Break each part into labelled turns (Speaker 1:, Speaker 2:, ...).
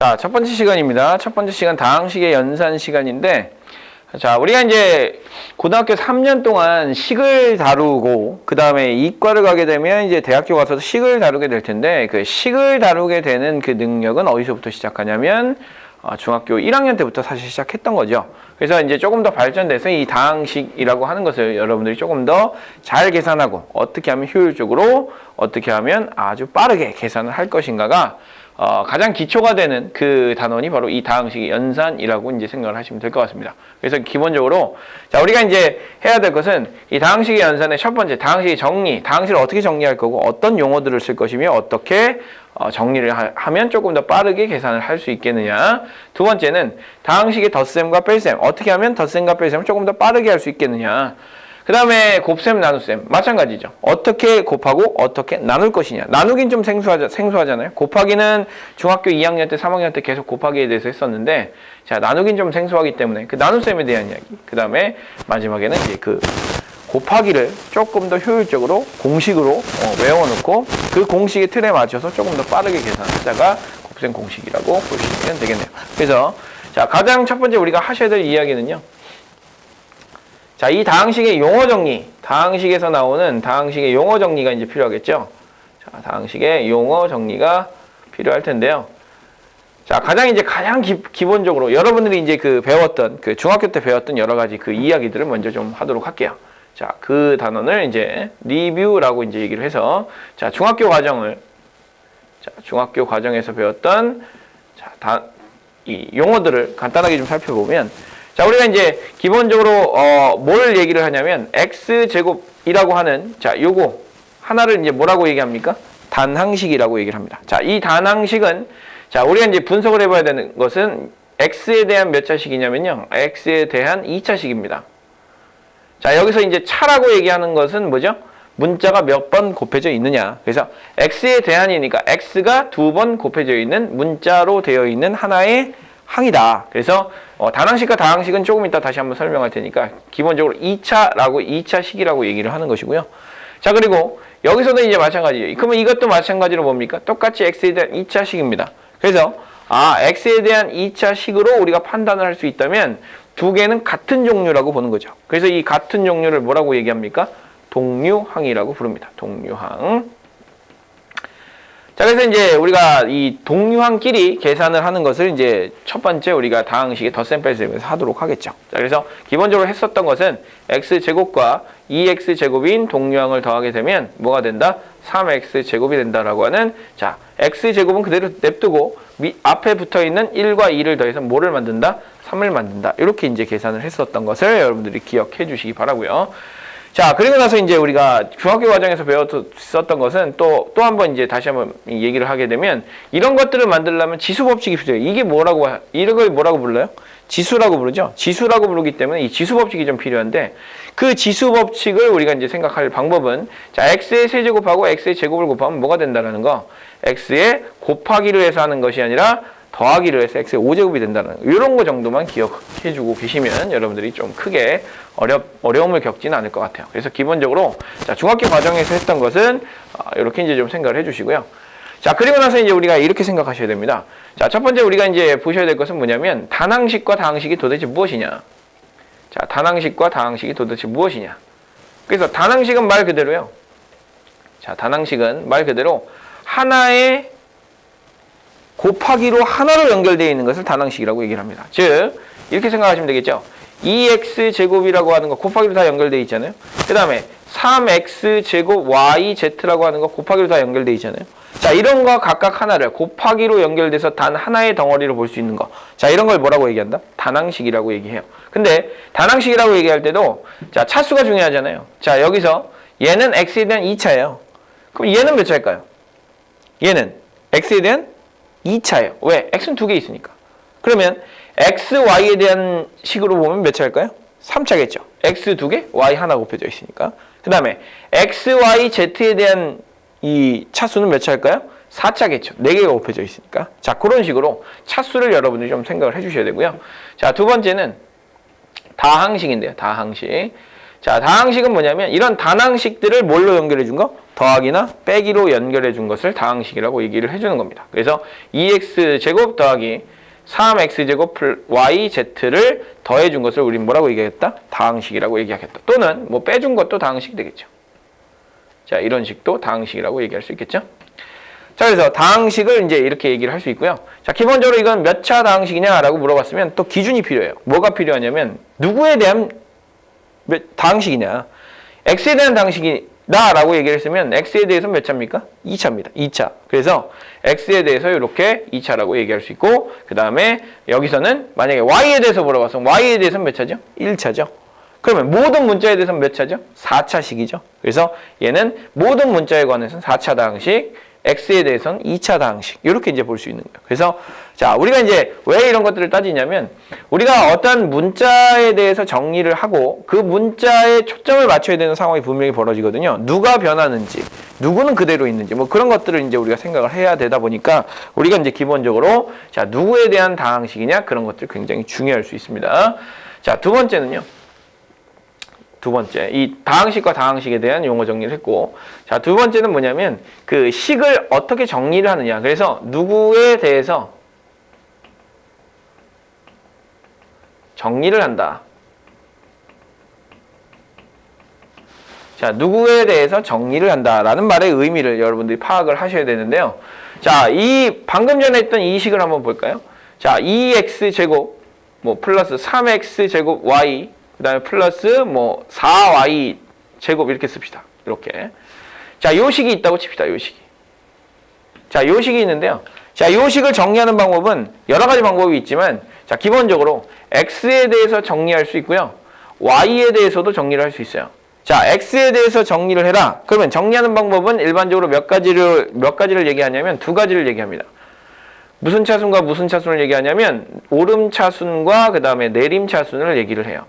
Speaker 1: 자, 첫 번째 시간입니다. 첫 번째 시간 다항식의 연산 시간인데, 자, 우리가 이제 고등학교 3년 동안 식을 다루고, 그 다음에 이과를 가게 되면 이제 대학교 가서도 식을 다루게 될 텐데, 그 식을 다루게 되는 그 능력은 어디서부터 시작하냐면, 중학교 1학년 때부터 사실 시작했던 거죠. 그래서 이제 조금 더 발전돼서 이 다항식이라고 하는 것을 여러분들이 조금 더 잘 계산하고, 어떻게 하면 효율적으로, 어떻게 하면 아주 빠르게 계산을 할 것인가가 가장 기초가 되는 그 단원이 바로 이 다항식의 연산이라고 이제 생각을 하시면 될 것 같습니다. 그래서 기본적으로, 자, 우리가 이제 해야 될 것은 이 다항식의 연산의 첫 번째, 다항식의 정리, 다항식을 어떻게 정리할 거고, 어떤 용어들을 쓸 것이며, 어떻게 정리를 하면 조금 더 빠르게 계산을 할 수 있겠느냐. 두 번째는 다항식의 덧셈과 뺄셈, 어떻게 하면 덧셈과 뺄셈을 조금 더 빠르게 할 수 있겠느냐. 그 다음에 곱셈, 나눗셈 마찬가지죠. 어떻게 곱하고 어떻게 나눌 것이냐. 나누긴 좀 생소하잖아요. 곱하기는 중학교 2학년 때, 3학년 때 계속 곱하기에 대해서 했었는데, 자, 나누긴 좀 생소하기 때문에 그 나눗셈에 대한 이야기. 그 다음에 마지막에는 이제 그 곱하기를 조금 더 효율적으로 공식으로 외워놓고 그 공식의 틀에 맞춰서 조금 더 빠르게 계산하자가 곱셈 공식이라고 보시면 되겠네요. 그래서 자, 가장 첫 번째 우리가 하셔야 될 이야기는요. 자, 이 다항식의 용어 정리, 다항식에서 나오는 다항식의 용어 정리가 이제 필요하겠죠. 자, 다항식의 용어 정리가 필요할 텐데요. 자, 가장 기본적으로 여러분들이 이제 그 배웠던, 그 중학교 때 배웠던 여러 가지 그 이야기들을 먼저 좀 하도록 할게요. 자, 그 단원을 이제 리뷰라고 이제 얘기를 해서, 자, 중학교 과정에서 배웠던, 자, 이 용어들을 간단하게 좀 살펴보면, 자, 우리가 이제 기본적으로 뭘 얘기를 하냐면 x제곱이라고 하는, 자, 요거 하나를 이제 뭐라고 얘기합니까? 단항식이라고 얘기를 합니다. 자, 이 단항식은, 자, 우리가 이제 분석을 해봐야 되는 것은 x에 대한 몇 차식이냐면요, x에 대한 2차식입니다. 자, 여기서 이제 차라고 얘기하는 것은 뭐죠? 문자가 몇 번 곱해져 있느냐. 그래서 x에 대한이니까 x가 2번 곱해져 있는 문자로 되어 있는 하나의 항이다. 그래서 단항식과 다항식은 조금 이따 다시 한번 설명할 테니까 기본적으로 2차식이라고 얘기를 하는 것이고요. 자, 그리고 여기서도 이제 마찬가지예요. 그러면 이것도 마찬가지로 뭡니까? 똑같이 x에 대한 2차식입니다. 그래서 x에 대한 2차식으로 우리가 판단을 할 수 있다면 두 개는 같은 종류라고 보는 거죠. 그래서 이 같은 종류를 뭐라고 얘기합니까? 동류항이라고 부릅니다. 동류항. 자, 그래서 이제 우리가 이 동류항끼리 계산을 하는 것을 이제 첫 번째 우리가 다항식의 덧셈 뺄셈에서 하도록 하겠죠. 자, 그래서 기본적으로 했었던 것은 x제곱과 2x제곱인 동류항을 더하게 되면 뭐가 된다? 3x제곱이 된다라고 하는, 자, x제곱은 그대로 냅두고 앞에 붙어 있는 1과 2를 더해서 뭐를 만든다? 3을 만든다. 이렇게 이제 계산을 했었던 것을 여러분들이 기억해 주시기 바라고요. 자, 그리고 나서 이제 우리가 중학교 과정에서 배웠었던 것은 또 한 번 이제 다시 한번 얘기를 하게 되면 이런 것들을 만들려면 지수 법칙이 필요해요. 이런 걸 뭐라고 불러요? 지수라고 부르죠. 지수라고 부르기 때문에 이 지수 법칙이 좀 필요한데, 그 지수 법칙을 우리가 이제 생각할 방법은, 자, x의 세제곱하고 x의 제곱을 곱하면 뭐가 된다라는 거, x의 곱하기를 해서 하는 것이 아니라 더하기를 해서 x의 5제곱이 된다는 거, 이런 거 정도만 기억해주고 계시면 여러분들이 좀 크게 어려움을 겪지는 않을 것 같아요. 그래서 기본적으로, 자, 중학교 과정에서 했던 것은 이렇게 이제 좀 생각을 해주시고요. 자, 그리고 나서 이제 우리가 이렇게 생각하셔야 됩니다. 자, 첫 번째 우리가 이제 보셔야 될 것은 뭐냐면 단항식과 다항식이 도대체 무엇이냐. 자, 단항식과 다항식이 도대체 무엇이냐. 그래서 단항식은 말 그대로요. 자, 단항식은 말 그대로 하나의 곱하기로 하나로 연결되어 있는 것을 단항식이라고 얘기를 합니다. 즉, 이렇게 생각하시면 되겠죠. 2x제곱이라고 하는 거 곱하기로 다 연결되어 있잖아요. 그 다음에 3x제곱 yz라고 하는 거 곱하기로 다 연결되어 있잖아요. 자, 이런 거 각각 하나를 곱하기로 연결돼서 단 하나의 덩어리로 볼 수 있는 거. 자, 이런 걸 뭐라고 얘기한다? 단항식이라고 얘기해요. 근데 단항식이라고 얘기할 때도, 자, 차수가 중요하잖아요. 자, 여기서 얘는 x에 대한 2차예요. 그럼 얘는 몇 차일까요? 얘는 x에 대한 2차예요. 왜? x는 2개 있으니까. 그러면 x, y에 대한 식으로 보면 몇 차일까요? 3차겠죠. x 2개, y 하나 곱해져 있으니까. 그 다음에 x, y, z에 대한 이 차수는 몇 차일까요? 4차겠죠. 4개가 곱해져 있으니까. 자, 그런 식으로 차수를 여러분들이 좀 생각을 해주셔야 되고요. 자, 두 번째는 다항식인데요. 다항식. 자, 다항식은 뭐냐면 이런 단항식들을 뭘로 연결해 준 거? 더하기나 빼기로 연결해 준 것을 다항식이라고 얘기를 해주는 겁니다. 그래서 2x제곱 더하기 3x제곱 yz를 더해 준 것을 우리는 뭐라고 얘기하겠다? 다항식이라고 얘기하겠다. 또는 뭐 빼준 것도 다항식이 되겠죠. 자, 이런 식도 다항식이라고 얘기할 수 있겠죠. 자, 그래서 다항식을 이제 이렇게 얘기를 할 수 있고요. 자, 기본적으로 이건 몇 차 다항식이냐라고 물어봤으면 또 기준이 필요해요. 뭐가 필요하냐면 누구에 대한 다항식이냐. x에 대한 다항식이다 라고 얘기를 했으면 x에 대해서 몇 차입니까? 2차입니다. 2차. 그래서 x에 대해서 이렇게 2차라고 얘기할 수 있고 그 다음에 여기서는 만약에 y에 대해서 물어봤으면 y에 대해서는 몇 차죠? 1차죠. 그러면 모든 문자에 대해서는 몇 차죠? 4차식이죠. 그래서 얘는 모든 문자에 관해서는 4차 다항식, x에 대해서는 2차 다항식 이렇게 이제 볼 수 있는 거예요. 그래서 자, 우리가 이제 왜 이런 것들을 따지냐면 우리가 어떤 문자에 대해서 정리를 하고 그 문자에 초점을 맞춰야 되는 상황이 분명히 벌어지거든요. 누가 변하는지, 누구는 그대로 있는지 뭐 그런 것들을 이제 우리가 생각을 해야 되다 보니까 우리가 이제 기본적으로 자, 누구에 대한 다항식이냐 그런 것들 굉장히 중요할 수 있습니다. 자, 두 번째는요. 두 번째, 이 다항식과 다항식에 대한 용어 정리를 했고, 자, 두 번째는 뭐냐면 그 식을 어떻게 정리를 하느냐. 그래서 누구에 대해서 정리를 한다. 자, 누구에 대해서 정리를 한다라는 말의 의미를 여러분들이 파악을 하셔야 되는데요. 자, 이 방금 전에 했던 이 식을 한번 볼까요? 자, 2x제곱 뭐 플러스 3x제곱 y 그 다음에 플러스 뭐 4y 제곱 이렇게 씁시다. 이렇게. 자, 요 식이 있다고 칩시다. 요 식이. 자, 요 식이 있는데요. 자, 요 식을 정리하는 방법은 여러 가지 방법이 있지만 자, 기본적으로 x에 대해서 정리할 수 있고요. y에 대해서도 정리를 할 수 있어요. 자, x에 대해서 정리를 해라. 그러면 정리하는 방법은 일반적으로 몇 가지를 얘기하냐면 두 가지를 얘기합니다. 무슨 차순과 무슨 차순을 얘기하냐면 오름 차순과 그 다음에 내림 차순을 얘기를 해요.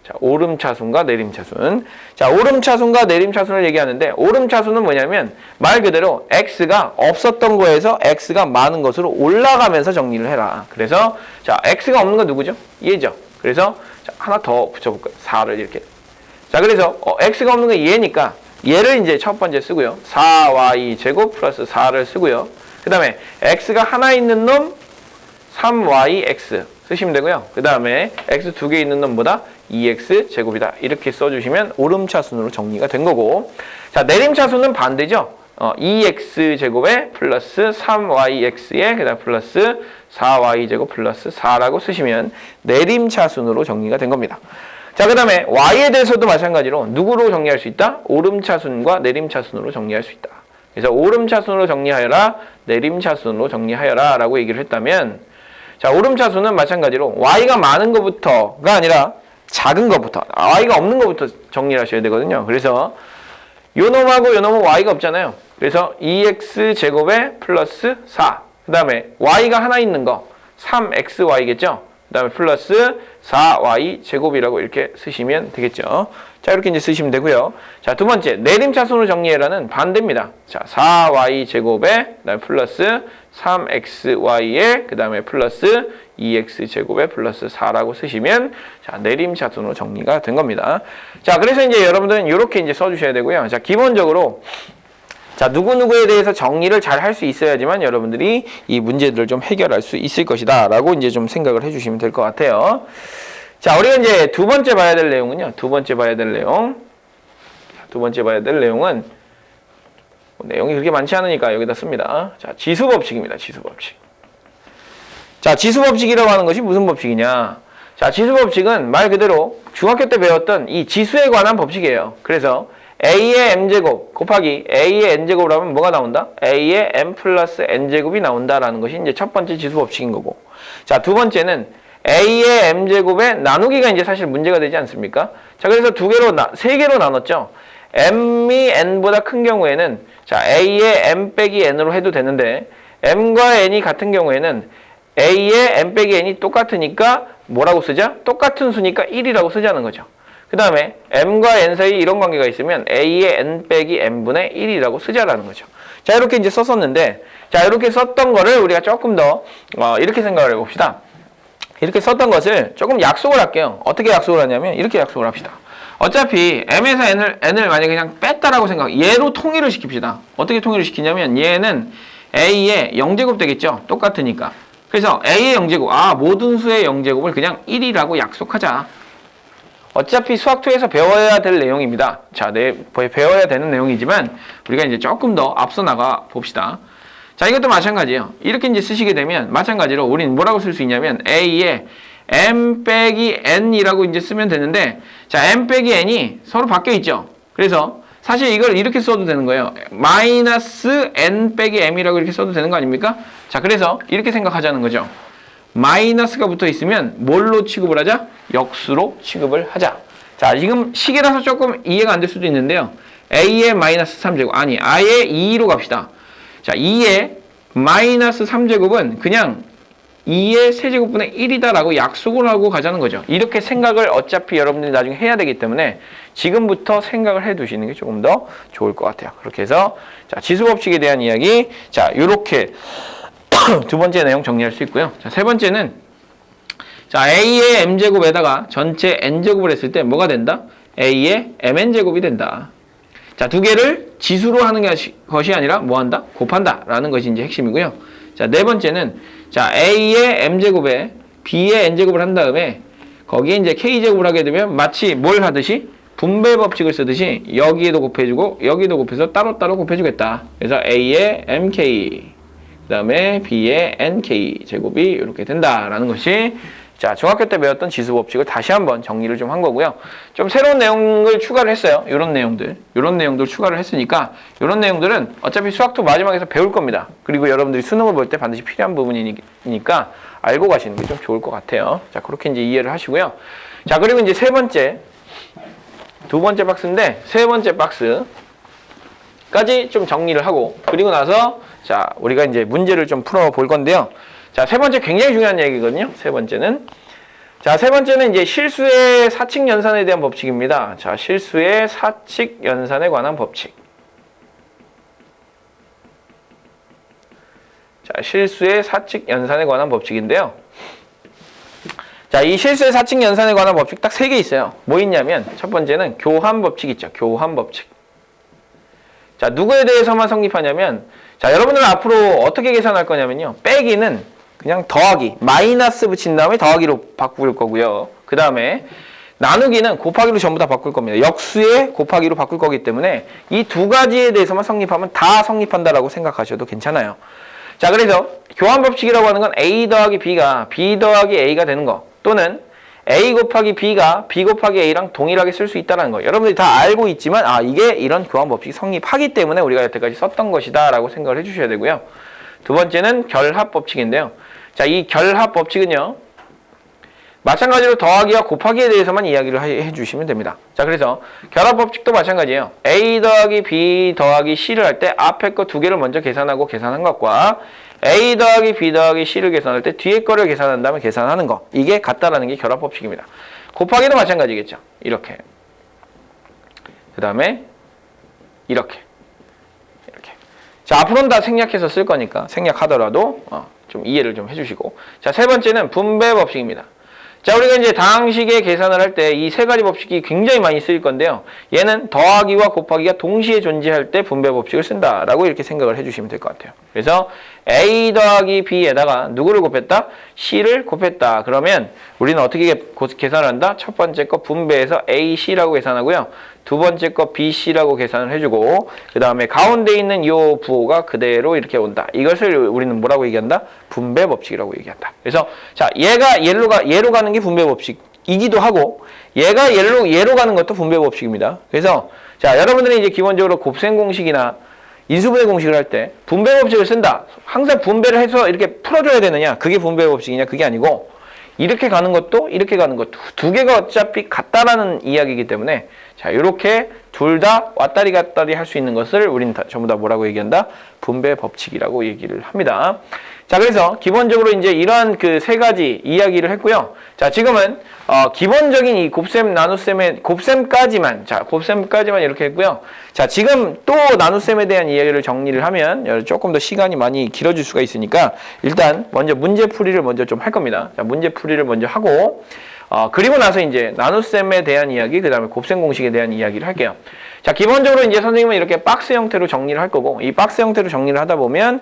Speaker 1: 자, 오름차순과 내림차순. 자, 오름차순과 내림차순을 얘기하는데 오름차순은 뭐냐면 말 그대로 x가 없었던 거에서 x가 많은 것으로 올라가면서 정리를 해라. 그래서 자, x가 없는 거 누구죠? 얘죠. 그래서 자, 하나 더 붙여볼까요? 4를 이렇게. 자, 그래서 x가 없는 거 얘니까 얘를 이제 첫 번째 쓰고요. 4y 제곱 플러스 4를 쓰고요. 그 다음에 x가 하나 있는 놈 3yx 쓰시면 되고요. 그 다음에 x 두 개 있는 놈보다 2x 제곱이다. 이렇게 써주시면 오름차순으로 정리가 된 거고, 자, 내림차순은 반대죠. 2x 제곱에 플러스 3yx에 그다음 플러스 4y 제곱 플러스 4라고 쓰시면 내림차순으로 정리가 된 겁니다. 자, 그 다음에 y에 대해서도 마찬가지로 누구로 정리할 수 있다? 오름차순과 내림차순으로 정리할 수 있다. 그래서 오름차순으로 정리하여라, 내림차순으로 정리하여라 라고 얘기를 했다면, 자, 오름차순은 마찬가지로 y가 많은 것부터가 아니라 작은 것부터, y가 없는 것부터 정리를 하셔야 되거든요. 그래서 요 놈하고 요 놈은 y가 없잖아요. 그래서 2x제곱에 플러스 4, 그 다음에 y가 하나 있는 거 3xy겠죠. 그 다음에 플러스 4y제곱이라고 이렇게 쓰시면 되겠죠. 자, 이렇게 이제 쓰시면 되고요. 자, 두 번째, 내림차순으로 정리해라는 반대입니다. 자, 4y제곱에 그 다음에 플러스 3xy에 그 다음에 플러스 2x제곱에 플러스 4라고 쓰시면 자, 내림차순으로 정리가 된 겁니다. 자, 그래서 이제 여러분들은 이렇게 이제 써주셔야 되고요. 자, 기본적으로 자, 누구누구에 대해서 정리를 잘 할 수 있어야지만 여러분들이 이 문제들을 좀 해결할 수 있을 것이다 라고 이제 좀 생각을 해주시면 될 것 같아요. 자, 우리가 이제 두 번째 봐야 될 내용은요. 두 번째 봐야 될 내용은 내용이 그렇게 많지 않으니까 여기다 씁니다. 자, 지수법칙입니다. 지수법칙. 자, 지수법칙이라고 하는 것이 무슨 법칙이냐? 자, 지수법칙은 말 그대로 중학교 때 배웠던 이 지수에 관한 법칙이에요. 그래서 a의 m제곱 곱하기 a의 n제곱을 하면 뭐가 나온다? a의 m 플러스 n제곱이 나온다라는 것이 이제 첫 번째 지수법칙인 거고. 자, 두 번째는 a의 m제곱의 나누기가 이제 사실 문제가 되지 않습니까? 자, 그래서 세 개로 나눴죠. m이 n보다 큰 경우에는 자, a의 m 빼기 n으로 해도 되는데 m과 n이 같은 경우에는 a의 m 빼기 n이 똑같으니까 뭐라고 쓰자? 똑같은 수니까 1이라고 쓰자는 거죠. 그 다음에 m과 n 사이 이런 관계가 있으면 a의 n 빼기 n분의 1이라고 쓰자라는 거죠. 자, 이렇게 이제 썼었는데, 자, 이렇게 썼던 거를 우리가 조금 더 이렇게 생각을 해봅시다. 이렇게 썼던 것을 조금 약속을 할게요. 어떻게 약속을 하냐면 이렇게 약속을 합시다. 어차피 m에서 n을 만약에 그냥 뺐다라고 얘로 통일을 시킵시다. 어떻게 통일을 시키냐면 얘는 a의 0제곱 되겠죠? 똑같으니까. 그래서 a의 0제곱, 모든 수의 0제곱을 그냥 1이라고 약속하자. 어차피 수학2에서 배워야 될 내용입니다. 자, 배워야 되는 내용이지만 우리가 이제 조금 더 앞서 나가 봅시다. 자, 이것도 마찬가지예요. 이렇게 이제 쓰시게 되면 마찬가지로 우리는 뭐라고 쓸 수 있냐면 a에 m 빼기 n이라고 이제 쓰면 되는데, 자, m 빼기 n이 서로 바뀌어 있죠. 그래서 사실 이걸 이렇게 써도 되는 거예요. 마이너스 n 빼기 m이라고 이렇게 써도 되는 거 아닙니까? 자, 그래서 이렇게 생각하자는 거죠. 마이너스가 붙어 있으면 뭘로 취급을 하자? 역수로 취급을 하자. 자, 지금 식이라서 조금 이해가 안 될 수도 있는데요. a의 마이너스 3제곱, 아예 2로 갑시다. 자, 2의 마이너스 3제곱은 그냥 2의 세제곱분의 1이다라고 약속을 하고 가자는 거죠. 이렇게 생각을 어차피 여러분들이 나중에 해야 되기 때문에 지금부터 생각을 해 두시는 게 조금 더 좋을 것 같아요. 그렇게 해서 자, 지수법칙에 대한 이야기, 자, 요렇게 두 번째 내용 정리할 수 있고요. 자, 세 번째는 자, a의 m제곱에다가 전체 n제곱을 했을 때 뭐가 된다? a의 mn제곱이 된다. 자, 두 개를 지수로 하는 것이 아니라 뭐 한다? 곱한다 라는 것이 이제 핵심이고요. 자, 네 번째는 자, a의 m제곱에 b의 n제곱을 한 다음에 거기에 이제 k제곱을 하게 되면 마치 뭘 하듯이 분배 법칙을 쓰듯이 여기에도 곱해주고 여기도 곱해서 따로따로 곱해주겠다. 그래서 a의 mk 그 다음에 b의 nk 제곱이 이렇게 된다라는 것이 자, 중학교 때 배웠던 지수 법칙을 다시 한번 정리를 좀 한 거고요. 좀 새로운 내용을 추가를 했어요. 이런 내용들 추가를 했으니까 이런 내용들은 어차피 수학2 마지막에서 배울 겁니다. 그리고 여러분들이 수능을 볼 때 반드시 필요한 부분이니까 알고 가시는 게 좀 좋을 것 같아요. 자, 그렇게 이제 이해를 하시고요. 자, 그리고 이제 두 번째 박스인데 세 번째 박스까지 좀 정리를 하고 그리고 나서 자, 우리가 이제 문제를 좀 풀어볼 건데요. 자, 세 번째 굉장히 중요한 얘기거든요. 세 번째는 이제 실수의 사칙 연산에 대한 법칙입니다. 자, 실수의 사칙 연산에 관한 법칙. 자, 실수의 사칙 연산에 관한 법칙인데요. 자, 이 실수의 사칙 연산에 관한 법칙 딱 3개 있어요. 뭐 있냐면 첫 번째는 교환 법칙 있죠. 교환 법칙. 자, 누구에 대해서만 성립하냐면 자, 여러분들은 앞으로 어떻게 계산할 거냐면요. 빼기는 그냥 더하기, 마이너스 붙인 다음에 더하기로 바꿀 거고요. 그 다음에 나누기는 곱하기로 전부 다 바꿀 겁니다. 역수에 곱하기로 바꿀 거기 때문에 이 두 가지에 대해서만 성립하면 다 성립한다라고 생각하셔도 괜찮아요. 자, 그래서 교환 법칙이라고 하는 건 A 더하기 B가 B 더하기 A가 되는 거, 또는 A 곱하기 B가 B 곱하기 A랑 동일하게 쓸 수 있다는 거. 여러분들이 다 알고 있지만 이게 이런 교환 법칙이 성립하기 때문에 우리가 여태까지 썼던 것이다 라고 생각을 해주셔야 되고요. 두 번째는 결합 법칙인데요. 자, 이 결합 법칙은요, 마찬가지로 더하기와 곱하기에 대해서만 이야기를 해주시면 됩니다. 자, 그래서 결합 법칙도 마찬가지예요. A 더하기 B 더하기 C를 할 때 앞에 거 두 개를 먼저 계산하고 계산한 것과 A 더하기 B 더하기 C를 계산할 때 뒤에 거를 계산한 다음에 계산하는 거, 이게 같다라는 게 결합 법칙입니다. 곱하기도 마찬가지겠죠. 이렇게. 그 다음에 이렇게. 자, 앞으로는 다 생략해서 쓸 거니까 생략하더라도 좀 이해를 좀 해주시고. 자, 세 번째는 분배 법칙입니다. 자, 우리가 이제 다항식의 계산을 할 때 이 세 가지 법칙이 굉장히 많이 쓰일 건데요. 얘는 더하기와 곱하기가 동시에 존재할 때 분배 법칙을 쓴다라고 이렇게 생각을 해주시면 될 것 같아요. 그래서 A 더하기 B에다가 누구를 곱했다? C를 곱했다. 그러면 우리는 어떻게 계산을 한다? 첫 번째 거 분배해서 AC라고 계산하고요. 두 번째 거 BC라고 계산을 해주고 그 다음에 가운데 있는 이 부호가 그대로 이렇게 온다. 이것을 우리는 뭐라고 얘기한다? 분배 법칙이라고 얘기한다. 그래서 자, 얘가 얘로 가는 게 분배 법칙이기도 하고 얘가 얘로 가는 것도 분배 법칙입니다. 그래서 자, 여러분들이 이제 기본적으로 곱셈 공식이나 인수분해 공식을 할 때 분배 법칙을 쓴다. 항상 분배를 해서 이렇게 풀어줘야 되느냐? 그게 분배 법칙이냐? 그게 아니고 이렇게 가는 것도 이렇게 가는 것도 두 개가 어차피 같다라는 이야기이기 때문에 자, 이렇게 둘 다 왔다리 갔다리 할 수 있는 것을 우리는 전부 다 뭐라고 얘기한다? 분배 법칙이라고 얘기를 합니다. 자, 그래서 기본적으로 이제 이러한 그 세 가지 이야기를 했고요. 자, 지금은 기본적인 이 곱셈, 나눗셈의 곱셈까지만, 자, 곱셈까지만 이렇게 했고요. 자, 지금 또 나눗셈에 대한 이야기를 정리를 하면 조금 더 시간이 많이 길어질 수가 있으니까 일단 먼저 문제풀이를 먼저 좀 할 겁니다. 자, 문제풀이를 먼저 하고 그리고 나서 이제 나눗셈에 대한 이야기, 그 다음에 곱셈 공식에 대한 이야기를 할게요. 자, 기본적으로 이제 선생님은 이렇게 박스 형태로 정리를 할 거고, 이 박스 형태로 정리를 하다 보면,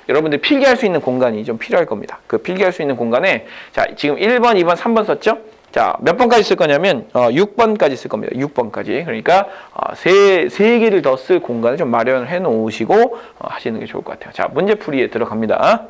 Speaker 1: 여러분들 필기할 수 있는 공간이 좀 필요할 겁니다. 그 필기할 수 있는 공간에, 자, 지금 1번, 2번, 3번 썼죠? 자, 몇 번까지 쓸 거냐면, 6번까지 쓸 겁니다. 6번까지. 그러니까, 세 개를 더 쓸 공간을 좀 마련해 놓으시고, 하시는 게 좋을 것 같아요. 자, 문제풀이에 들어갑니다.